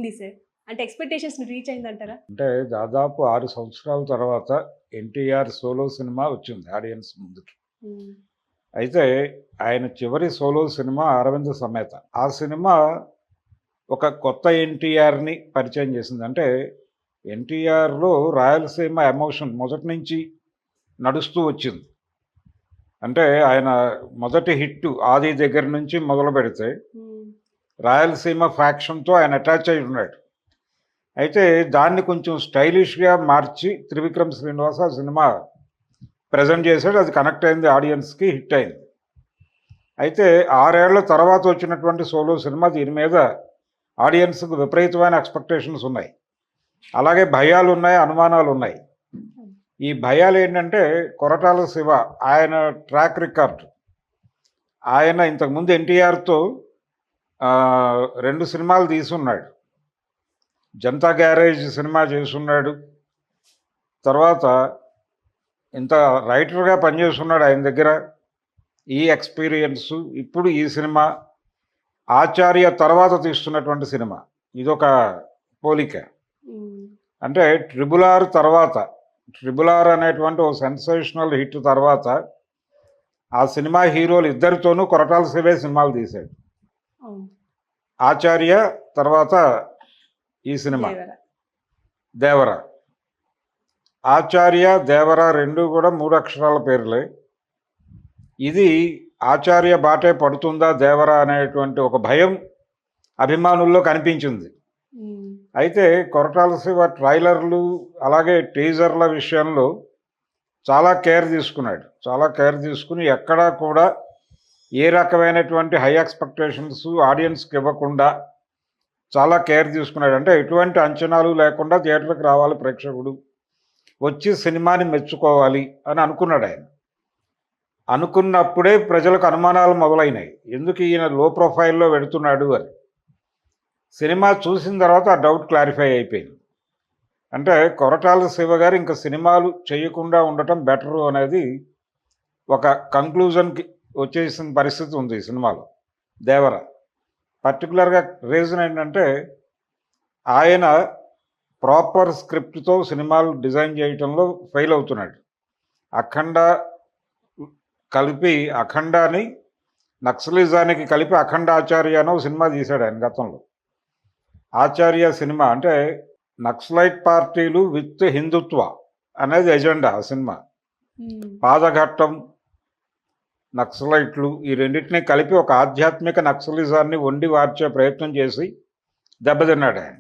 తీసే అంటే ఎక్స్‌పెక్టేషన్స్‌ని రీచ్ అయిందంటారా? అంటే దాదాపు 6 సంవత్సరాల తర్వాత ఎన్టీఆర్ సోలో సినిమా వచ్చింది ఆడియన్స్ ముందుకి. హ్మ్. అయితే ఆయన చివరి సోలో సినిమా 'అరవింద సమేత'. ఆ సినిమా ఒక కొత్త ఎన్టీఆర్‌ని పరిచయం చేసింది. అంటే ఎన్టీఆర్‌లో రాయలసీమ ఎమోషన్ మొదటి నుంచి నడుస్తూ వచ్చింది. అంటే ఆయన మొదటి హిట్ 'ఆది' దగ్గర నుంచి మొదలుపెడితే హ్మ్. రాయలసీమ ఫ్యాక్షన్‌తో ఆయన అటాచ్ అయ్యి ఉన్నాడు. అయితే దాన్ని కొంచెం స్టైలిష్‌గా మార్చి త్రివిక్రమ్ శ్రీనివాస్ ఆ సినిమా ప్రెజెంట్ చేసాడు. అది కనెక్ట్ అయింది, ఆడియన్స్‌కి హిట్ అయింది. అయితే 6 ఏళ్ల తర్వాత వచ్చినటువంటి సోలో సినిమా దీని మీద ఆడియన్స్‌కి విపరీతమైన ఎక్స్‌పెక్టేషన్స్ ఉన్నాయి. అలాగే భయాలున్నాయి, అనుమానాలున్నాయి. ఈ భయాలేంటంటే కొరటాల శివ ఆయన ట్రాక్ రికార్డ్. ఆయన ఇంతకుముందు ఎన్టీఆర్‌తో 2 సినిమాలు తీసున్నాడు. 'జనతా గ్యారేజ్' సినిమా చేసున్నాడు. తర్వాత ఇంత రైటర్‌గా పనిచేస్తున్నాడు ఆయన దగ్గర. ఈ ఎక్స్‌పీరియన్సు ఇప్పుడు ఈ సినిమా 'ఆచార్య' తర్వాత తీస్తున్నటువంటి సినిమా. ఇదొక పోలిక. హ్మ్. అంటే 'ట్రిబుల్ ఆర్' తర్వాత 'ట్రిబుల్ ఆర్' అనేటువంటి ఓ సెన్సేషనల్ హిట్ తర్వాత ఆ సినిమా హీరోలు ఇద్దరితోనూ కొరటాల శివే సినిమాలు తీశాడు. అవును. 'ఆచార్య' తర్వాత ఈ సినిమా 'దేవర'. 'ఆచార్య', 'దేవర' 2 కూడా 3 అక్షరాల పేర్లే. ఇది 'ఆచార్య' బాటే పడుతుందా 'దేవర' అనేటువంటి ఒక భయం అభిమానుల్లో కనిపించింది. హ్మ్. అయితే కొరటాల శివ ట్రైలర్లు అలాగే టీజర్ల విషయంలో చాలా కేర్ తీసుకున్నాడు. చాలా కేర్ తీసుకుని ఎక్కడా కూడా ఏ రకమైనటువంటి హై ఎక్స్‌పెక్టేషన్స్ ఆడియన్స్‌కి ఇవ్వకుండా చాలా కేర్ తీసుకున్నాడు. అంటే ఎటువంటి అంచనాలు లేకుండా థియేటర్‌కి రావాలి ప్రేక్షకుడు, వచ్చి సినిమాని మెచ్చుకోవాలి అని అనుకున్నాడాయన. అనుకున్నప్పుడే ప్రజలకు అనుమానాలు మొదలైనాయి. ఎందుకు ఈయన లో ప్రొఫైల్‌లో వెడుతున్నాడు అని. సినిమా చూసిన తర్వాత ఆ డౌట్ క్లారిఫై అయిపోయింది. అంటే కొరటాల శివ గారు ఇంక సినిమాలు చేయకుండా ఉండటం బెటరు అనేది ఒక కంక్లూజన్‌కి వచ్చేసిన పరిస్థితి ఉంది ఈ సినిమాలో 'దేవర'. పర్టిక్యులర్‌గా రీజన్ ఏంటంటే ఆయన ప్రాపర్ స్క్రిప్ట్‌తో సినిమాలు డిజైన్ చేయటంలో ఫెయిల్ అవుతున్నాడు. 'అఖండ' కలిపి 'అఖండా'ని నక్సలిజానికి కలిపి 'అఖండాచార్య' అని ఓ సినిమా తీశాడు ఆయన గతంలో. 'ఆచార్య' సినిమా అంటే నక్సలైట్ పార్టీలు విత్ హిందుత్వ అనేది ఎజెండా ఆ సినిమా. హ్మ్. పాదఘట్టం, నక్సలైట్లు ఈ రెండింటినీ కలిపి ఒక ఆధ్యాత్మిక నక్సలిజాన్ని వండి వార్చే ప్రయత్నం చేసి దెబ్బతిన్నాడు ఆయన.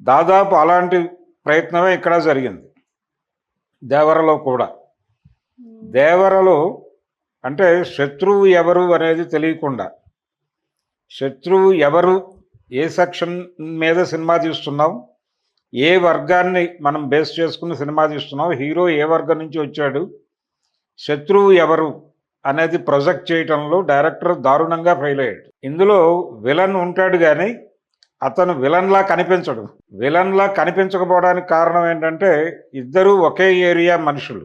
దాదాపు అలాంటి ప్రయత్నమే ఇక్కడ జరిగింది 'దేవర'లో కూడా. హ్మ్. 'దేవర'లో అంటే శత్రువు ఎవరు అనేది తెలియకుండా, శత్రువు ఎవరు, ఏ సెక్షన్ మీద సినిమా తీస్తున్నాం, ఏ వర్గాన్ని మనం బేస్ చేసుకుని సినిమా తీస్తున్నాం, హీరో ఏ వర్గం నుంచి వచ్చాడు, శత్రువు ఎవరు అనేది ప్రొజెక్ట్ చేయటంలో డైరెక్టర్ దారుణంగా ఫెయిల్ అయ్యాడు. ఇందులో విలన్ ఉంటాడు కానీ అతను విలన్లా కనిపించడు. విలన్లా కనిపించకపోవడానికి కారణం ఏంటంటే ఇద్దరూ ఒకే ఏరియా మనుషులు.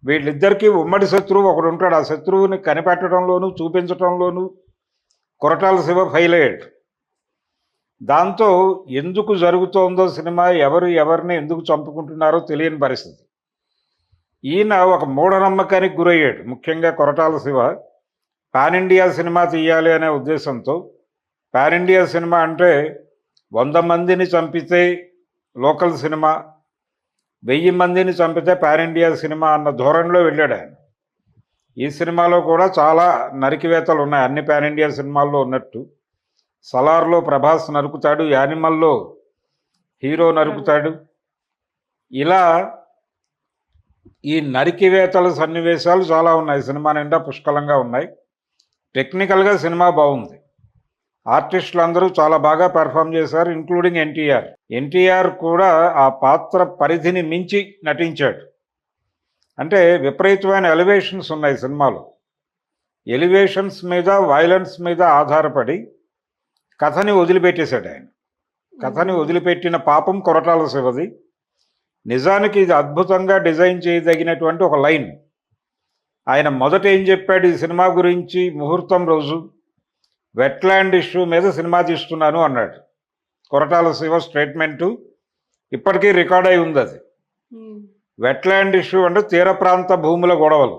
వీళ్ళిద్దరికీ ఉమ్మడి శత్రువు ఒకడు ఉంటాడు. ఆ శత్రువుని కనిపెట్టడంలోనూ చూపించడంలోనూ కొరటాల శివ ఫెయిల్ అయ్యాడు. దాంతో ఎందుకు జరుగుతోందో సినిమా, ఎవరు ఎవరిని ఎందుకు చంపుకుంటున్నారో తెలియని పరిస్థితి. ఈయన ఒక మూఢనమ్మకానికి గురయ్యాడు. ముఖ్యంగా Koratala Shiva pan India cinema తీయాలి అనే ఉద్దేశంతో, పాన్ ఇండియా సినిమా అంటే 100 మందిని చంపితే లోకల్ సినిమా, 1000 మందిని చంపితే పాన్ ఇండియా సినిమా అన్న ధోరణిలో వెళ్ళాడు ఆయన. ఈ సినిమాలో కూడా చాలా నరికివేతలు ఉన్నాయి, అన్ని పాన్ ఇండియా సినిమాల్లో ఉన్నట్టు. 'సలార్'లో ప్రభాస్ నరుకుతాడు, 'యానిమల్'లో హీరో నరుకుతాడు. ఇలా ఈ నరికివేతల సన్నివేశాలు చాలా ఉన్నాయి సినిమా నిండా, పుష్కలంగా ఉన్నాయి. టెక్నికల్గా సినిమా బాగుంది. ఆర్టిస్టులు అందరూ చాలా బాగా పెర్ఫామ్ చేశారు, ఇంక్లూడింగ్ ఎన్టీఆర్. ఎన్టీఆర్ కూడా ఆ పాత్ర పరిధిని మించి నటించాడు. అంటే విపరీతమైన ఎలివేషన్స్ ఉన్నాయి సినిమాలో. ఎలివేషన్స్ మీద, వైలెన్స్ మీద ఆధారపడి కథని వదిలిపెట్టేశాడు ఆయన. కథని వదిలిపెట్టిన పాపం కొరటాల శివది. నిజానికి ఇది అద్భుతంగా డిజైన్ చేయదగినటువంటి ఒక లైన్. ఆయన మొదట ఏం చెప్పాడు ఈ సినిమా గురించి? ముహూర్తం రోజు వెట్లాండ్ ఇష్యూ మీద సినిమా తీస్తున్నాను అన్నాడు. కొరటాల శివ స్టేట్మెంటు ఇప్పటికీ రికార్డ్ అయి ఉంది. అది వెట్లాండ్ ఇష్యూ అంటే తీర ప్రాంత భూముల గొడవలు,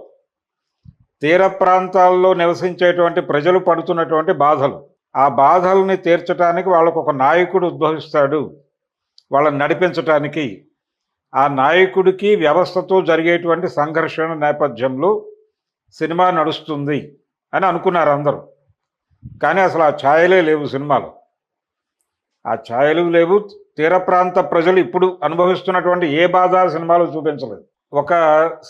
తీర ప్రాంతాల్లో నివసించేటువంటి ప్రజలు పడుతున్నటువంటి బాధలు, ఆ బాధల్ని తీర్చడానికి వాళ్ళకు ఒక నాయకుడు ఉద్భవిస్తాడు వాళ్ళని నడిపించటానికి. ఆ నాయకుడికి వ్యవస్థతో జరిగేటువంటి సంఘర్షణ నేపథ్యంలో సినిమా నడుస్తుంది అని అనుకున్నారు అందరూ. కానీ అసలు ఆ ఛాయలే లేవు సినిమాలో. ఆ ఛాయలు లేవు. తీర ప్రాంత ప్రజలు ఇప్పుడు అనుభవిస్తున్నటువంటి ఏ బాధ సినిమాలో చూపించలేదు. ఒక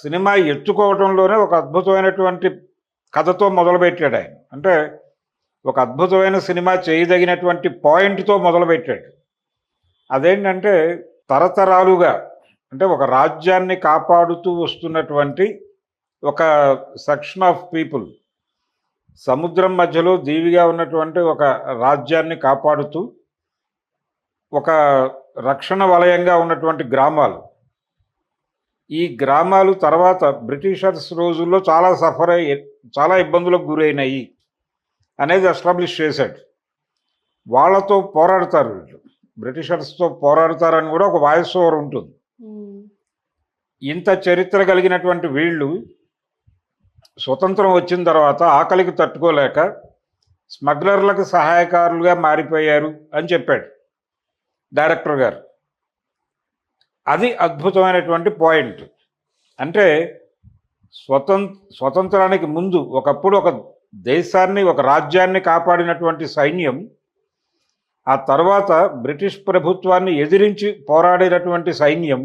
సినిమా ఎత్తుకోవడంలోనే ఒక అద్భుతమైనటువంటి కథతో మొదలుపెట్టాడు ఆయన. అంటే ఒక అద్భుతమైన సినిమా చేయదగినటువంటి పాయింట్తో మొదలుపెట్టాడు. అదేంటంటే తరతరాలుగా అంటే ఒక రాజ్యాన్ని కాపాడుతూ వస్తున్నటువంటి ఒక సెక్షన్ ఆఫ్ పీపుల్, సముద్రం మధ్యలో దీవిగా ఉన్నటువంటి ఒక రాజ్యాన్ని కాపాడుతూ ఒక రక్షణ వలయంగా ఉన్నటువంటి గ్రామాలు, ఈ గ్రామాలు తర్వాత బ్రిటిషర్స్ రోజుల్లో చాలా సఫర్ అయ్యి చాలా ఇబ్బందులకు గురైనాయి అనేది ఎస్టాబ్లిష్ చేశాడు. వాళ్ళతో పోరాడతారు వీళ్ళు, బ్రిటిషర్స్తో పోరాడతారని కూడా ఒక వాయిస్ ఓవర్ ఉంటుంది. ఇంత చరిత్ర కలిగినటువంటి వీళ్ళు స్వతంత్రం వచ్చిన తర్వాత ఆకలికి తట్టుకోలేక స్మగ్లర్లకు సహాయకారులుగా మారిపోయారు అని చెప్పాడు డైరెక్టర్ గారు. అది అద్భుతమైనటువంటి పాయింట్. అంటే స్వతంత్రానికి ముందు ఒకప్పుడు ఒక దేశాన్ని ఒక రాజ్యాన్ని కాపాడినటువంటి సైన్యం ఆ తర్వాత బ్రిటిష్ ప్రభుత్వాన్ని ఎదిరించి పోరాడినటువంటి సైన్యం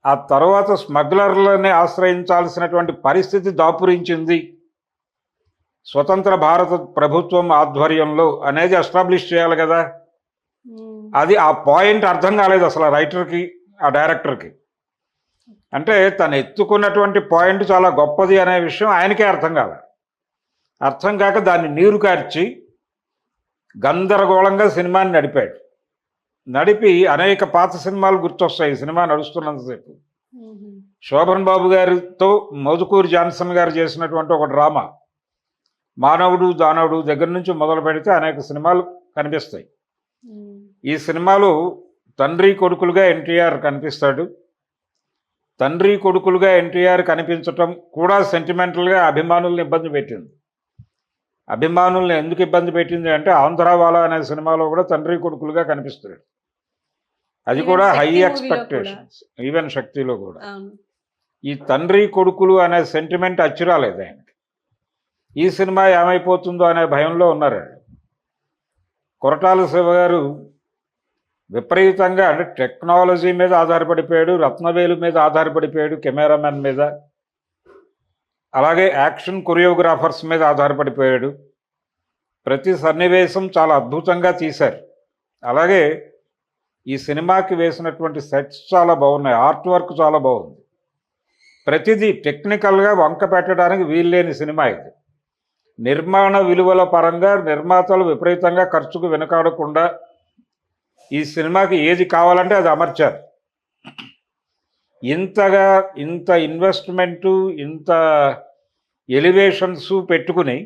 ఆ తర్వాత స్మగ్లర్లని ఆశ్రయించాల్సినటువంటి పరిస్థితి దాపురించింది స్వతంత్ర భారత ప్రభుత్వం ఆధ్వర్యంలో అనేది ఎస్టాబ్లిష్ చేయాలి కదా. అది ఆ పాయింట్ అర్థం కాలేదు అసలు రైటర్కి, ఆ డైరెక్టర్కి. అంటే తను ఎత్తుకున్నటువంటి పాయింట్ చాలా గొప్పది అనే విషయం ఆయనకే అర్థం కాదు. అర్థం కాక దాన్ని నీరు కార్చి గందరగోళంగా సినిమాని నడిపాడు. నడిపి అనేక పాత సినిమాలు గుర్తొస్తాయి సినిమా నడుస్తున్నంతసేపు. శోభన్ బాబు గారితో మోదుకూరి జాన్సన్ గారు చేసినటువంటి ఒక డ్రామా మానవుడు దానవుడు దగ్గర నుంచి మొదలు పెడితే అనేక సినిమాలు కనిపిస్తాయి. ఈ సినిమాలో తండ్రి కొడుకులుగా ఎన్టీఆర్ కనిపిస్తాడు. తండ్రి కొడుకులుగా ఎన్టీఆర్ కనిపించటం కూడా సెంటిమెంటల్గా అభిమానుల్ని ఇబ్బంది పెట్టింది. అభిమానుల్ని ఎందుకు ఇబ్బంది పెట్టింది అంటే ఆంధ్రావాలా అనే సినిమాలో కూడా తండ్రి కొడుకులుగా కనిపిస్తాడు. అది కూడా హై ఎక్స్పెక్టేషన్స్. ఈవెన్ శక్తిలో కూడా ఈ తండ్రి కొడుకులు అనే సెంటిమెంట్ అచ్చిరాలేదు ఆయనకి. ఈ సినిమా ఏమైపోతుందో అనే భయంలో ఉన్నారు. కొరటాల శివ గారు విపరీతంగా అంటే టెక్నాలజీ మీద ఆధారపడిపోయాడు, రత్నవేలు మీద ఆధారపడిపోయాడు, కెమెరామెన్ మీద, అలాగే యాక్షన్ కొరియోగ్రాఫర్స్ మీద ఆధారపడిపోయాడు. ప్రతి సన్నివేశం చాలా అద్భుతంగా తీశారు. అలాగే ఈ సినిమాకి వేసినటువంటి సెట్స్ చాలా బాగున్నాయి, ఆర్ట్ వర్క్ చాలా బాగుంది. ప్రతిదీ టెక్నికల్గా వంక పెట్టడానికి వీల్లేని సినిమా ఇది. నిర్మాణ విలువల పరంగా నిర్మాతలు విపరీతంగా ఖర్చుకు వెనుకాడకుండా ఈ సినిమాకి ఏది కావాలంటే అది అమర్చారు. ఇంత ఇన్వెస్ట్మెంటు, ఇంత ఎలివేషన్స్ పెట్టుకుని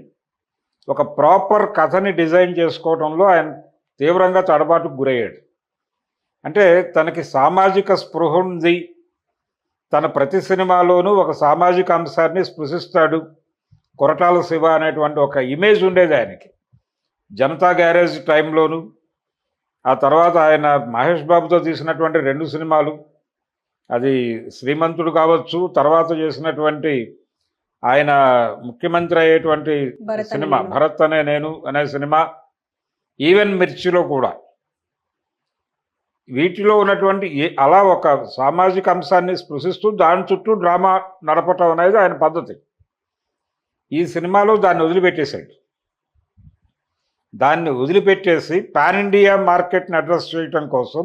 ఒక ప్రాపర్ కథని డిజైన్ చేసుకోవడంలో ఆయన తీవ్రంగా తడబాటుకు గురయ్యాడు. అంటే తనకి సామాజిక స్పృహ ఉంది, తన ప్రతి సినిమాలోనూ ఒక సామాజిక అంశాన్ని స్పృశిస్తాడు కొరటాల శివ అనేటువంటి ఒక ఇమేజ్ ఉండేది ఆయనకి. జనతా గ్యారేజ్ టైంలోను, ఆ తర్వాత ఆయన మహేష్ బాబుతో తీసినటువంటి 2 సినిమాలు, అది శ్రీమంతుడు కావచ్చు, తర్వాత చేసినటువంటి ఆయన ముఖ్యమంత్రి అయ్యేటువంటి సినిమా భరత్ అనే నేను అనే సినిమా, ఈవెన్ మిర్చిలో కూడా, వీటిలో ఉన్నటువంటి అలా ఒక సామాజిక అంశాన్ని స్పృశిస్తూ దాని చుట్టూ డ్రామా నడపటం అనేది ఆయన పద్ధతి. ఈ సినిమాలో దాన్ని వదిలిపెట్టేశాడు. దాన్ని వదిలిపెట్టేసి పాన్ ఇండియా మార్కెట్ని అడ్రస్ చేయటం కోసం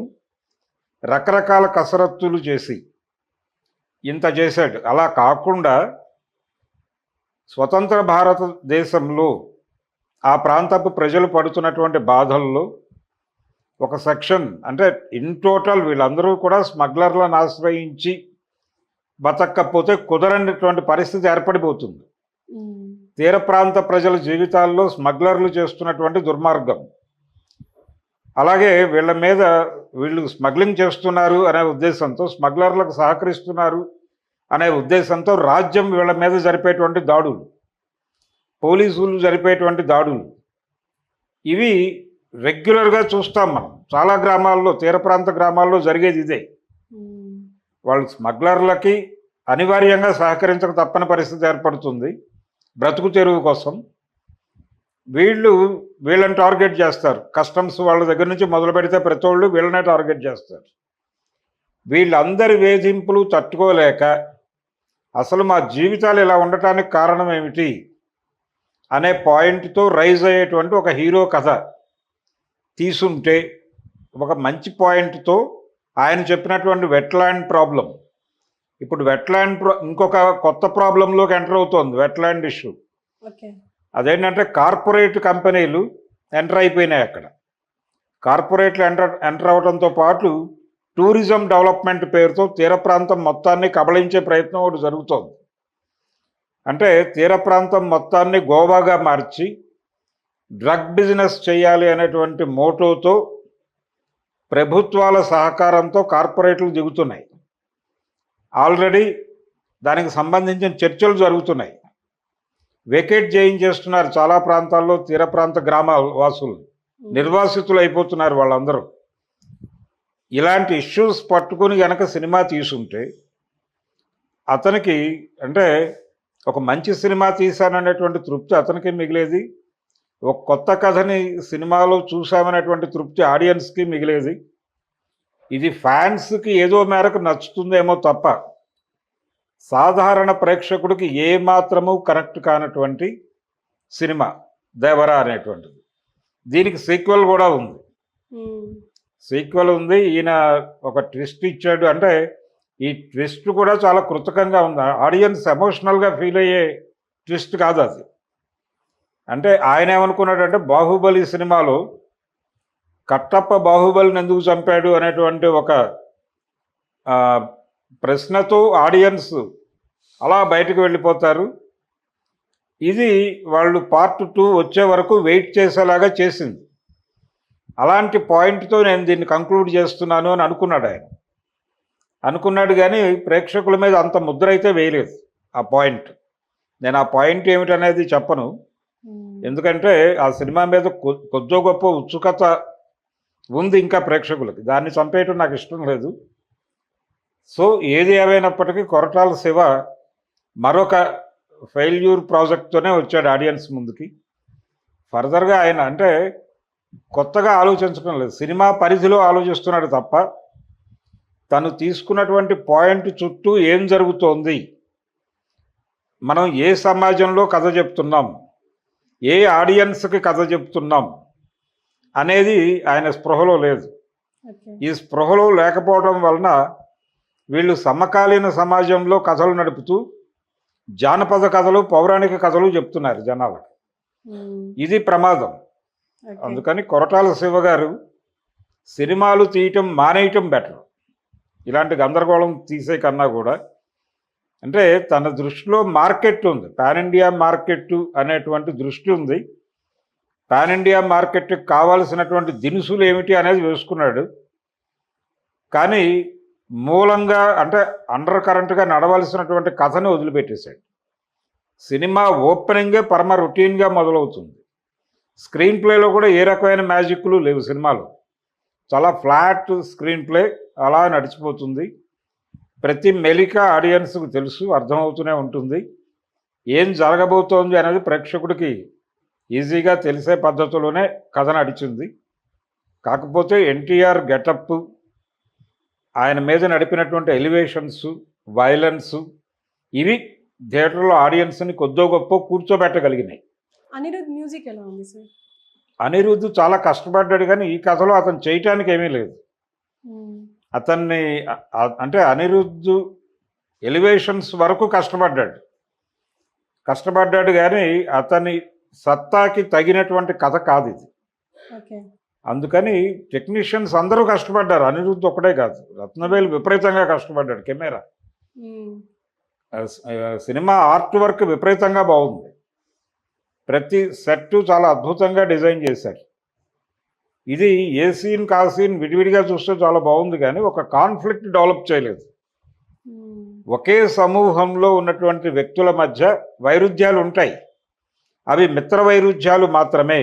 రకరకాల కసరత్తులు చేసి ఇంత చేశాడు. అలా కాకుండా స్వతంత్ర భారతదేశంలో ఆ ప్రాంతపు ప్రజలు పడుతున్నటువంటి బాధల్లో ఒక సెక్షన్, అంటే ఇన్ టోటల్ వీళ్ళందరూ కూడా స్మగ్లర్లను ఆశ్రయించి బతక్కపోతే కుదరనటువంటి పరిస్థితి ఏర్పడిపోతుంది. తీర ప్రాంత ప్రజల జీవితాల్లో స్మగ్లర్లు చేస్తున్నటువంటి దుర్మార్గం, అలాగే వీళ్ళ మీద వీళ్ళు స్మగ్లింగ్ చేస్తున్నారు అనే ఉద్దేశంతో, స్మగ్లర్లకు సహకరిస్తున్నారు అనే ఉద్దేశంతో రాజ్యం వీళ్ళ మీద జరిపేటువంటి దాడులు, పోలీసులు జరిపేటువంటి దాడులు, ఇవి రెగ్యులర్గా చూస్తాం మనం. చాలా గ్రామాల్లో, తీర ప్రాంత గ్రామాల్లో జరిగేది ఇదే. వాళ్ళు స్మగ్లర్లకి అనివార్యంగా సహకరించక తప్పని పరిస్థితి ఏర్పడుతుంది బ్రతుకు తెరువు కోసం. వీళ్ళని టార్గెట్ చేస్తారు. కస్టమ్స్ వాళ్ళ దగ్గర నుంచి మొదలు పెడితే ప్రతి వాళ్ళు వీళ్ళనే టార్గెట్ చేస్తారు. వీళ్ళందరి వేధింపులు తట్టుకోలేక అసలు మా జీవితాలు ఇలా ఉండటానికి కారణం ఏమిటి అనే పాయింట్తో రైజ్ అయ్యేటువంటి ఒక హీరో కథ తీసుంటే, ఒక మంచి పాయింట్తో ఆయన చెప్పినటువంటి వెట్లాండ్ ప్రాబ్లం, ఇప్పుడు వెట్లాండ్ ఇంకొక కొత్త ప్రాబ్లంలోకి ఎంటర్ అవుతోంది వెట్లాండ్ ఇష్యూ. అదేంటంటే కార్పొరేట్ కంపెనీలు ఎంటర్ అయిపోయినాయి అక్కడ. కార్పొరేట్లు ఎంటర్ అవడంతో పాటు టూరిజం డెవలప్మెంట్ పేరుతో తీర ప్రాంతం మొత్తాన్ని కబళించే ప్రయత్నం ఒకటి జరుగుతోంది. అంటే తీర ప్రాంతం మొత్తాన్ని గోవాగా మార్చి డ్రగ్ బిజినెస్ చేయాలి అనేటువంటి మోటోతో ప్రభుత్వాల సహకారంతో కార్పొరేట్లు దిగుతున్నాయి. ఆల్రెడీ దానికి సంబంధించిన చర్చలు జరుగుతున్నాయి. వెకేట్ చేయించేస్తున్నారు చాలా ప్రాంతాల్లో. తీర ప్రాంత గ్రామాల వాసులు నిర్వాసితులు అయిపోతున్నారు వాళ్ళందరూ. ఇలాంటి ఇష్యూస్ పట్టుకుని గనక సినిమా తీసుంటే అతనికి, అంటే ఒక మంచి సినిమా తీశాననేటువంటి తృప్తి అతనికి మిగిలేది, ఒక కొత్త కథని సినిమాలో చూసామనేటువంటి తృప్తి ఆడియన్స్కి మిగిలేది. ఇది ఫ్యాన్స్కి ఏదో మేరకు నచ్చుతుందేమో తప్ప సాధారణ ప్రేక్షకుడికి ఏ మాత్రము కనెక్ట్ కానటువంటి సినిమా దేవరా అనేటువంటిది. దీనికి సీక్వెల్ కూడా ఉంది. ఈయన ఒక ట్విస్ట్ ఇచ్చాడు. అంటే ఈ ట్విస్ట్ కూడా చాలా కృతకంగా ఉంది. ఆడియన్స్ ఎమోషనల్గా ఫీల్ అయ్యే ట్విస్ట్ కాదు అది. అంటే ఆయన ఏమనుకున్నాడంటే, బాహుబలి సినిమాలో కట్టప్ప బాహుబలిని ఎందుకు చంపాడు అనేటువంటి ఒక ప్రశ్నతో ఆడియన్స్ అలా బయటకు వెళ్ళిపోతారు. ఇది వాళ్ళు పార్ట్ 2 వచ్చే వరకు వెయిట్ చేసేలాగా చేసింది. అలాంటి పాయింట్తో నేను దీన్ని కంక్లూడ్ చేస్తున్నాను అని అనుకున్నాడు కానీ ప్రేక్షకుల మీద అంత ముద్ర అయితే వేయలేదు ఆ పాయింట్. నేను ఆ పాయింట్ ఏమిటనేది చెప్పను, ఎందుకంటే ఆ సినిమా మీద కొద్దో గొప్ప ఉత్సుకత ఉంది ఇంకా ప్రేక్షకులకి. దాన్ని చంపేయటం నాకు ఇష్టం లేదు. సో ఏది ఏమైనప్పటికీ కొరటాల శివ మరొక ఫెయిల్యూర్ ప్రాజెక్ట్తోనే వచ్చాడు ఆడియన్స్ ముందుకి. ఫర్దర్గా ఆయన అంటే కొత్తగా ఆలోచించడం లేదు, సినిమా పరిధిలో ఆలోచిస్తున్నాడు తప్ప తను తీసుకున్నటువంటి పాయింట్ చుట్టూ ఏం జరుగుతోంది, మనం ఏ సమాజంలో కథ చెప్తున్నాం, ఏ ఆడియన్స్కి కథ చెప్తున్నాం అనేది ఆయన స్పృహలో లేదు. ఈ స్పృహలో లేకపోవడం వలన వీళ్ళు సమకాలీన సమాజంలో కథలు నడుపుతూ జానపద కథలు, పౌరాణిక కథలు చెప్తున్నారు జనాలకు. ఇది ప్రమాదం. అందుకని కొరటాల శివ గారు సినిమాలు తీయటం మానేయటం బెటర్. ఇలాంటి గందరగోళం తీసే కన్నా కూడా, అంటే తన దృష్టిలో మార్కెట్ ఉంది, పాన్ ఇండియా మార్కెట్ అనేటువంటి దృష్టి ఉంది. పాన్ ఇండియా మార్కెట్కి కావాల్సినటువంటి దినుసులు ఏమిటి అనేది వేసుకున్నాడు. కానీ మూలంగా అంటే అండర్ కరెంట్గా నడవలసినటువంటి కథని వదిలిపెట్టేశాడు. సినిమా ఓపెనింగే పరమ రొటీన్గా మొదలవుతుంది. స్క్రీన్ ప్లేలో కూడా ఏ రకమైన మ్యాజిక్లు లేవు సినిమాలో. చాలా ఫ్లాట్ స్క్రీన్ ప్లే అలా నడిచిపోతుంది. ప్రతి మెలిక ఆడియన్స్కు తెలుసు, అర్థమవుతూనే ఉంటుంది. ఏం జరగబోతోంది అనేది ప్రేక్షకుడికి ఈజీగా తెలిసే పద్ధతిలోనే కథ నడిచింది. కాకపోతే ఎన్టీఆర్ గెటప్, ఆయన మీద నడిపినటువంటి ఎలివేషన్స్, వైలెన్స్, ఇవి థియేటర్లో ఆడియన్స్ని కొద్దో గొప్ప కూర్చోబెట్టగలిగినాయి. అనిరుద్ మ్యూజిక్ ఎలా ఉంది సార్? అనిరుద్ధ్ చాలా కష్టపడ్డాడు, కానీ ఈ కథలో అతను చేయటానికి ఏమీ లేదు. అతన్ని అంటే అనిరుద్ధ్ ఎలివేషన్స్ వరకు కష్టపడ్డాడు కానీ అతని సత్తాకి తగినటువంటి కథ కాదు ఇది. అందుకని టెక్నీషియన్స్ అందరూ కష్టపడ్డారు, అనిరుద్ధ్ ఒకటే కాదు. రత్నవేలు విపరీతంగా కష్టపడ్డాడు. కెమెరా, సినిమా ఆర్ట్ వర్క్ విపరీతంగా బాగుంది. ప్రతి సెట్ చాలా అద్భుతంగా డిజైన్ చేశారు. ఇది ఏ సీన్ కా సీన్ విడివిడిగా చూస్తే చాలా బాగుంది, కానీ ఒక కాన్ఫ్లిక్ట్ డెవలప్ చేయలేదు. ఒకే సమూహంలో ఉన్నటువంటి వ్యక్తుల మధ్య వైరుధ్యాలు ఉంటాయి, అవి మిత్ర వైరుధ్యాలు మాత్రమే.